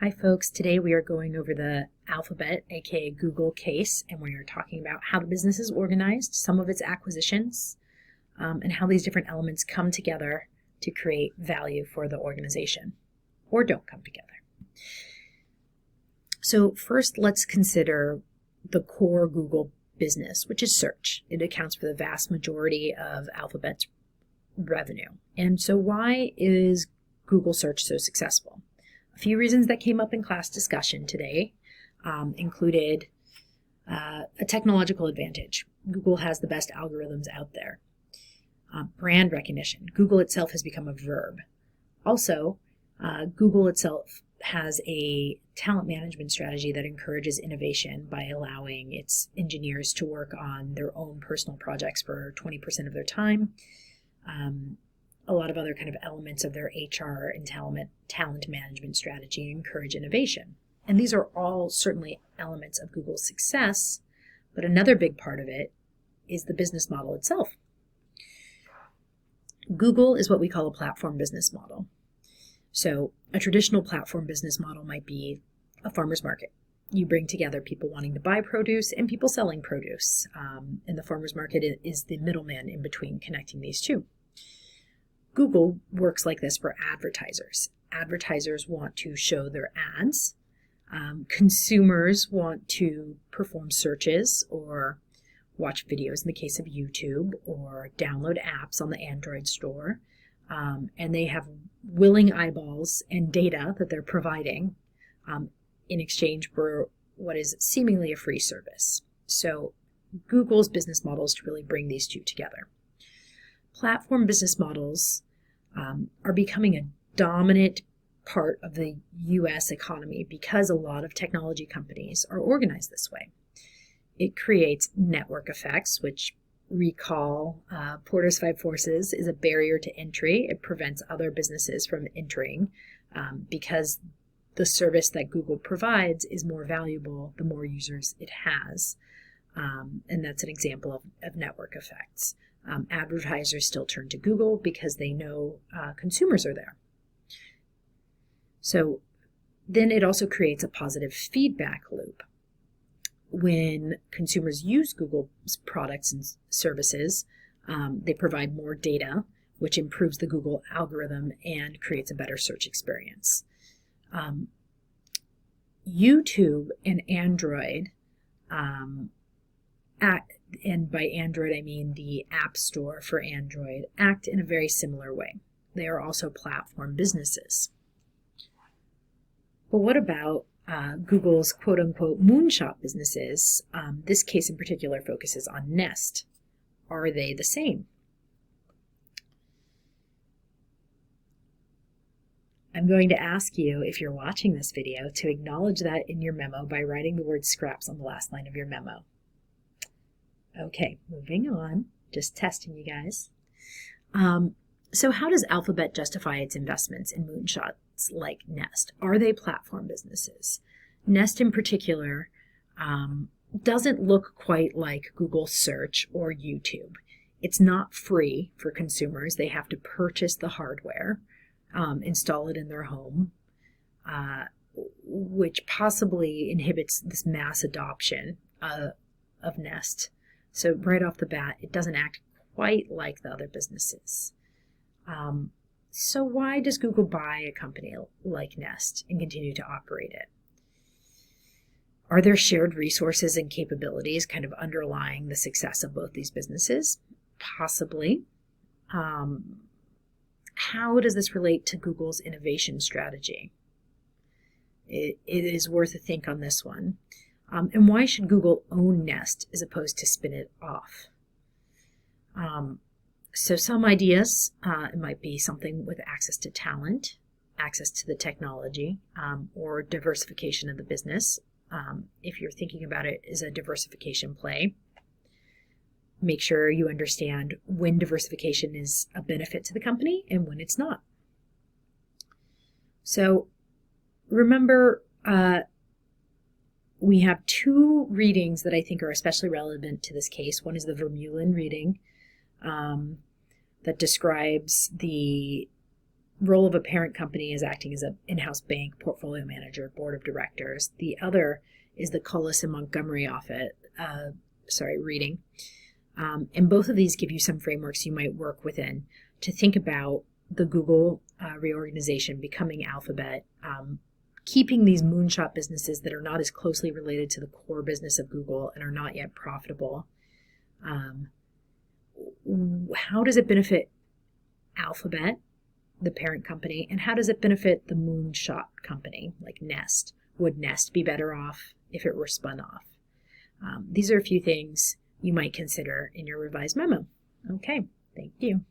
Hi folks, today we are going over the Alphabet, aka Google case, and we are talking about how the business is organized, some of its acquisitions, and how these different elements come together to create value for the organization, or don't come together. So first, let's consider the core Google business, which is search. It accounts for the vast majority of Alphabet's revenue. And so why is Google search so successful? A few reasons that came up in class discussion today included a technological advantage. Google has the best algorithms out there. Brand recognition. Google itself has become a verb. Also, Google itself has a talent management strategy that encourages innovation by allowing its engineers to work on their own personal projects for 20% of their time. A lot of other kind of elements of their HR and talent management strategy encourage innovation. And these are all certainly elements of Google's success, but another big part of it is the business model itself. Google is what we call a platform business model. So a traditional platform business model might be a farmer's market. You bring together people wanting to buy produce and people selling produce. And the farmer's market is the middleman in between connecting these two. Google works like this for advertisers. Advertisers want to show their ads. Consumers want to perform searches or watch videos in the case of YouTube or download apps on the Android store. And they have willing eyeballs and data that they're providing in exchange for what is seemingly a free service. So Google's business model is to really bring these two together. Platform business models are becoming a dominant part of the U.S. economy because a lot of technology companies are organized this way. It creates network effects, which recall Porter's Five Forces is a barrier to entry. It prevents other businesses from entering because the service that Google provides is more valuable the more users it has. And that's an example of network effects. Advertisers still turn to Google because they know consumers are there. So then it also creates a positive feedback loop. When consumers use Google's products and services, they provide more data, which improves the Google algorithm and creates a better search experience. YouTube and Android and by Android I mean the App Store for Android, act in a very similar way. They are also platform businesses. But what about Google's quote-unquote moonshot businesses? This case in particular focuses on Nest. Are they the same? I'm going to ask you, if you're watching this video, to acknowledge that in your memo by writing the word scraps on the last line of your memo. Okay, moving on. Just testing you guys. So how does Alphabet justify its investments in moonshots like Nest? Are they platform businesses? Nest in particular doesn't look quite like Google Search or YouTube. It's not free for consumers. They have to purchase the hardware, install it in their home, which possibly inhibits this mass adoption of Nest. So right off the bat, it doesn't act quite like the other businesses. So why does Google buy a company like Nest and continue to operate it? Are there shared resources and capabilities kind of underlying the success of both these businesses? Possibly. How does this relate to Google's innovation strategy? It is worth a think on this one. And why should Google own Nest as opposed to spin it off? So some ideas, it might be something with access to talent, access to the technology, or diversification of the business. If you're thinking about it as a diversification play, make sure you understand when diversification is a benefit to the company and when it's not. So remember, we have two readings that I think are especially relevant to this case. One is the Vermeulen reading that describes the role of a parent company is acting as an in-house bank, portfolio manager, board of directors. The other is the Cullis and Montgomery reading. And both of these give you some frameworks you might work within to think about the Google reorganization, becoming Alphabet, keeping these moonshot businesses that are not as closely related to the core business of Google and are not yet profitable. How does it benefit Alphabet, the parent company, and how does it benefit the moonshot company like Nest? Would Nest be better off if it were spun off? These are a few things you might consider in your revised memo. Okay, thank you.